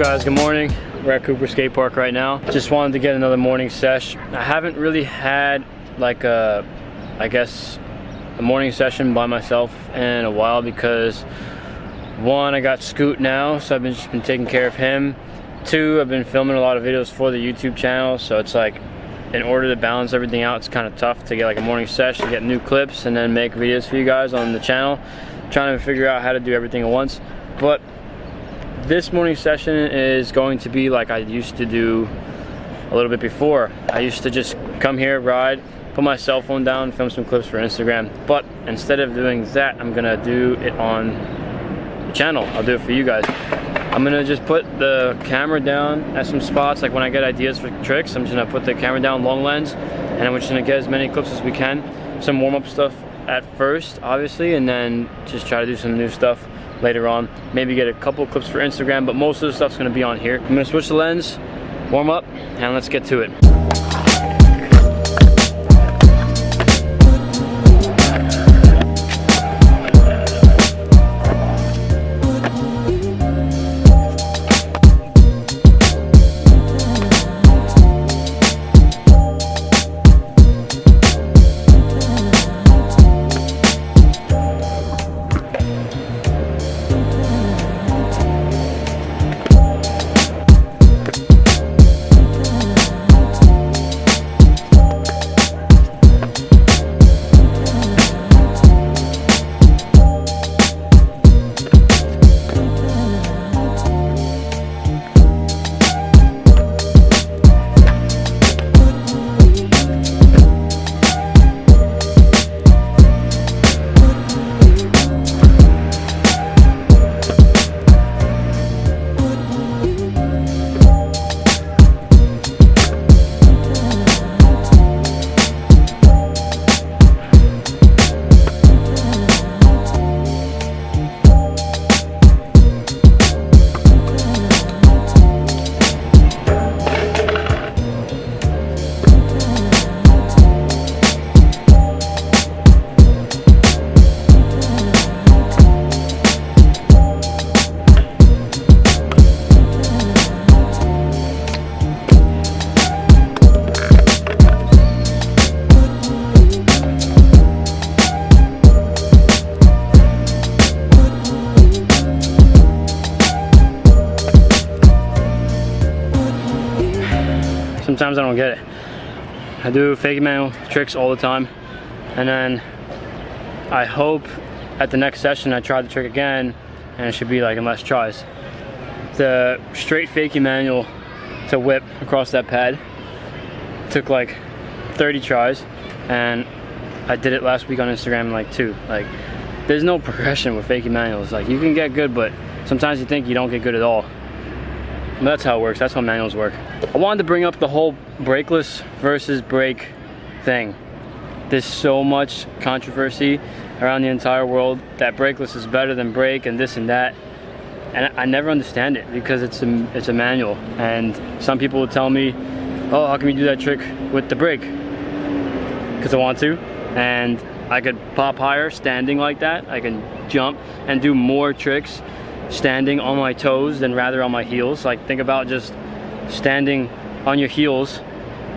guys? Good morning. We're at Cooper Skate Park right now. Just wanted to get another morning sesh. I haven't really had like a, I guess, a morning session by myself in a while because one, I got Scoot now, so I've just been taking care of him. Two, I've been filming a lot of videos for the YouTube channel, so it's like in order to balance everything out, it's kind of tough to get like a morning sesh, to get new clips and then make videos for you guys on the channel. Trying to figure out how to do everything at once. But this morning session is going to be like I used to do a little bit before. I used to just come here, ride, put my cell phone down, film some clips for Instagram. But instead of doing that, I'm gonna do it on the channel. I'll do it for you guys. I'm gonna just put the camera down at some spots. Like when I get ideas for tricks, I'm just gonna put the camera down long lens, and I'm just gonna get as many clips as we can. Some warm-up stuff at first, obviously, and then just try to do some new stuff later on. Maybe get a couple clips for Instagram, but most of the stuff's gonna be on here. I'm gonna switch the lens, warm up, and let's get to it. Sometimes I don't get it. I do fake manual tricks all the time, and then I hope at the next session I try the trick again and it should be like in less tries. The straight fakie manual to whip across that pad took like 30 tries, and I did it last week on Instagram in like 2. Like, there's no progression with fakie manuals. Like, you can get good, but sometimes you think you don't get good at all. And that's how it works. That's how manuals work. I wanted to bring up the whole brakeless versus brake thing. There's so much controversy around the entire world that brakeless is better than brake and this and that. And I never understand it because it's a manual. And some people will tell me, oh, how can you do that trick with the brake? Because I want to. And I could pop higher standing like that. I can jump and do more tricks standing on my toes than rather on my heels. Like, think about just standing on your heels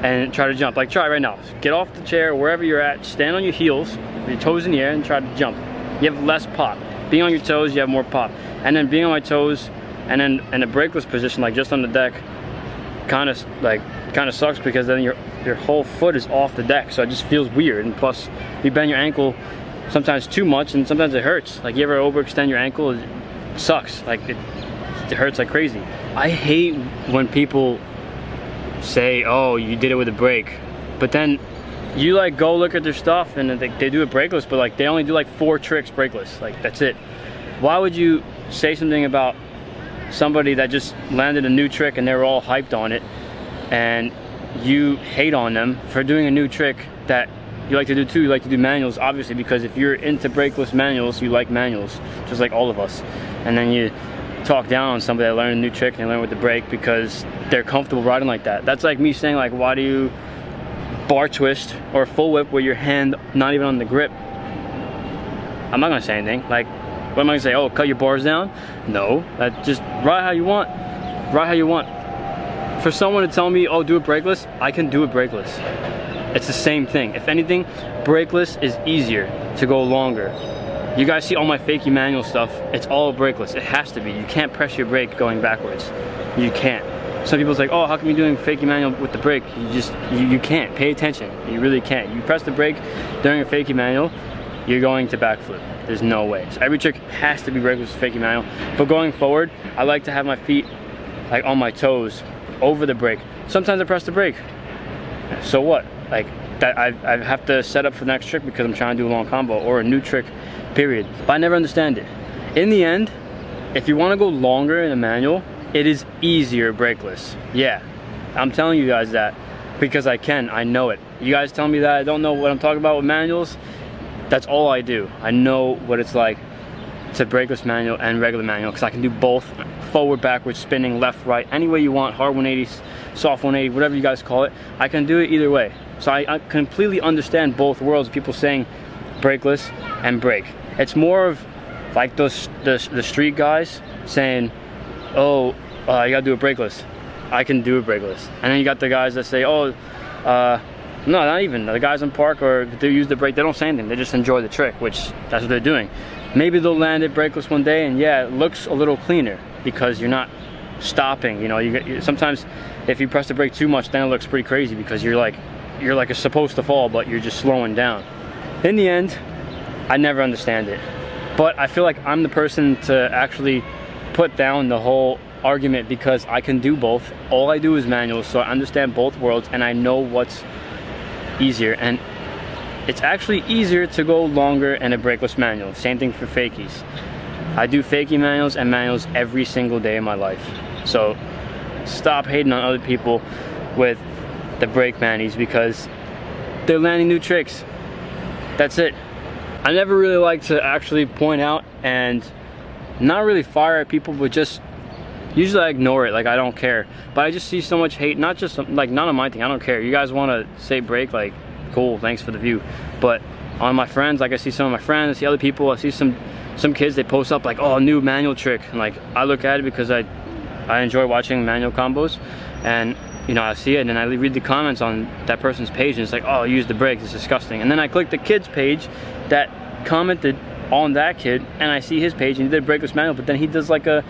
and try to jump. Like, try it right now. Get off the chair, wherever you're at, stand on your heels with your toes in the air and try to jump. You have less pop. Being on your toes, you have more pop. And then being on my toes and then in a brakeless position, like just on the deck, kind of sucks because then your whole foot is off the deck, so it just feels weird. And plus, you bend your ankle sometimes too much, and sometimes it hurts. Like, you ever overextend your ankle? It sucks. Like, it hurts like crazy. I hate when people say, oh, you did it with a brake, but then you like go look at their stuff and they do it brakeless, but like they only do like 4 tricks brakeless. Like, that's it. Why would you say something about somebody that just landed a new trick and they were all hyped on it, and you hate on them for doing a new trick that you like to do too? You like to do manuals, obviously, because if you're into brakeless manuals, you like manuals, just like all of us. And then you talk down on somebody that learned a new trick and they learn with the brake because they're comfortable riding like that. That's like me saying, like, why do you bar twist or full whip with your hand not even on the grip? I'm not gonna say anything. Like, what am I gonna say? Oh, cut your bars down? No, just ride how you want. Ride how you want. For someone to tell me, oh, do it brakeless, I can do it brakeless. It's the same thing. If anything, brakeless is easier to go longer. You guys see all my fakie manual stuff, it's all brakeless. It has to be. You can't press your brake going backwards. You can't. Some people's like, oh, how come you're doing fakie manual with the brake? You can't. Pay attention. You really can't. You press the brake during a fakie manual, you're going to backflip. There's no way. So every trick has to be brakeless with fakie manual. But going forward, I like to have my feet like on my toes over the brake. Sometimes I press the brake. So what? Like that, I have to set up for the next trick because I'm trying to do a long combo or a new trick, period. But I never understand it. In the end, if you want to go longer in a manual, it is easier brakeless. Yeah, I'm telling you guys that because I can. I know it. You guys tell me that I don't know what I'm talking about with manuals. That's all I do. I know what it's like to brakeless manual and regular manual because I can do both. Forward, backwards, spinning, left, right, any way you want. Hard 180, soft 180, whatever you guys call it. I can do it either way. So I completely understand both worlds. People saying brakeless and brake. It's more of like the street guys saying, oh, you gotta do it brakeless. I can do it brakeless. And then you got the guys that say, oh, no, not even. The guys in park or they use the brake, they don't say anything. They just enjoy the trick, which that's what they're doing. Maybe they'll land it brakeless one day and yeah, it looks a little cleaner because you're not stopping. You know, sometimes if you press the brake too much, then it looks pretty crazy because you're like it's supposed to fall, but you're just slowing down. In the end, I never understand it. But I feel like I'm the person to actually put down the whole argument because I can do both. All I do is manual, so I understand both worlds and I know what's easier. And it's actually easier to go longer in a brakeless manual. Same thing for fakies. I do fakie manuals and manuals every single day of my life. So stop hating on other people with the brake manis because they're landing new tricks. That's it. I never really like to actually point out and not really fire at people, but just usually I ignore it, like I don't care. But I just see so much hate, not just like none of my thing, I don't care. You guys want to say brake, like cool, thanks for the view. But on my friends, like I see some of my friends, I see other people, I see some kids, they post up like, oh, new manual trick. And like I look at it because I enjoy watching manual combos, and you know, I see it and then I read the comments on that person's page and it's like, oh, use the brake, it's disgusting. And then I click the kid's page that commented on that kid and I see his page and he did brakeless manual, but then he does like a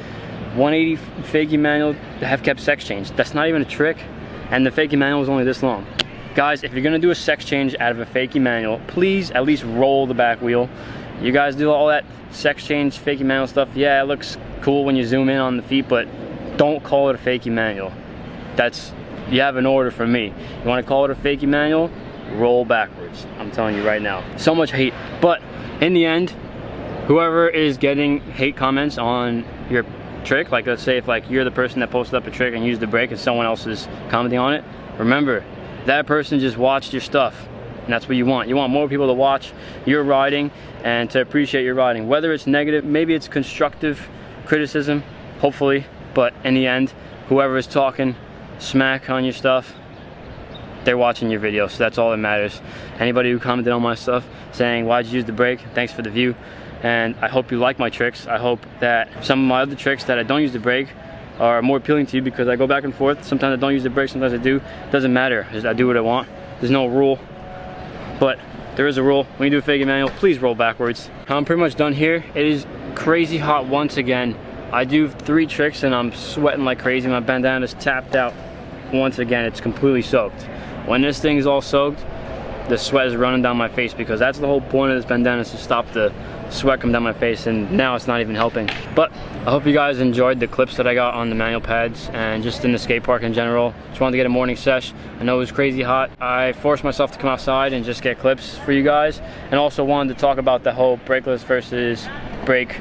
180 fakie manual have kept sex change. That's not even a trick, and the fakie manual is only this long. Guys, if you're gonna do a sex change out of a fakie manual, please at least roll the back wheel. You guys do all that sex change, fakie manual stuff. Yeah, it looks cool when you zoom in on the feet, but don't call it a fakie manual. You have an order from me. You wanna call it a fakie manual? Roll backwards. I'm telling you right now. So much hate, but in the end, whoever is getting hate comments on your trick, like let's say if like you're the person that posted up a trick and used the brake and someone else is commenting on it, remember, that person just watched your stuff. And that's what you want. You want more people to watch your riding and to appreciate your riding. Whether it's negative, maybe it's constructive criticism, hopefully. But in the end, whoever is talking smack on your stuff, they're watching your video, so that's all that matters. Anybody who commented on my stuff saying, why'd you use the brake? Thanks for the view. And I hope you like my tricks. I hope that some of my other tricks that I don't use the brake are more appealing to you because I go back and forth. Sometimes I don't use the brake, sometimes I do. Doesn't matter, I do what I want. There's no rule. But there is a rule. When you do a fakie manual, please roll backwards. I'm pretty much done here. It is crazy hot once again. I do 3 tricks and I'm sweating like crazy. My bandana is tapped out once again. It's completely soaked. When this thing is all soaked, the sweat is running down my face because that's the whole point of this bandana, is to stop the sweat coming down my face, and now it's not even helping. But I hope you guys enjoyed the clips that I got on the manual pads and just in the skate park in general. Just wanted to get a morning sesh. I know it was crazy hot. I forced myself to come outside and just get clips for you guys, and also wanted to talk about the whole brakeless versus brake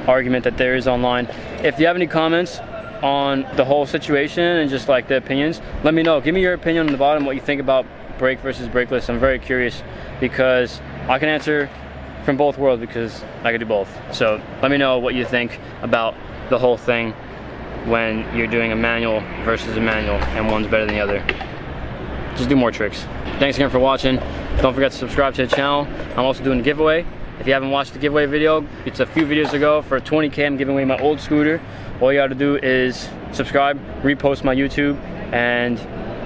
argument that there is online. If you have any comments on the whole situation and just like the opinions, let me know. Give me your opinion on the bottom, what you think about brake versus brakeless. I'm very curious because I can answer from both worlds because I can do both. So let me know what you think about the whole thing when you're doing a manual versus a manual and one's better than the other. Just do more tricks. Thanks again for watching. Don't forget to subscribe to the channel. I'm also doing a giveaway. If you haven't watched the giveaway video, it's a few videos ago. For 20K, I'm giving away my old scooter. All you gotta do is subscribe, repost my YouTube, and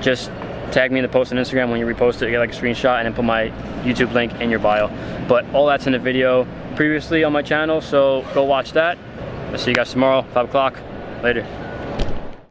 just tag me in the post on Instagram. When you repost it, you get like a screenshot and then put my YouTube link in your bio. But all that's in the video previously on my channel, so go watch that. I'll see you guys tomorrow, 5 o'clock. Later.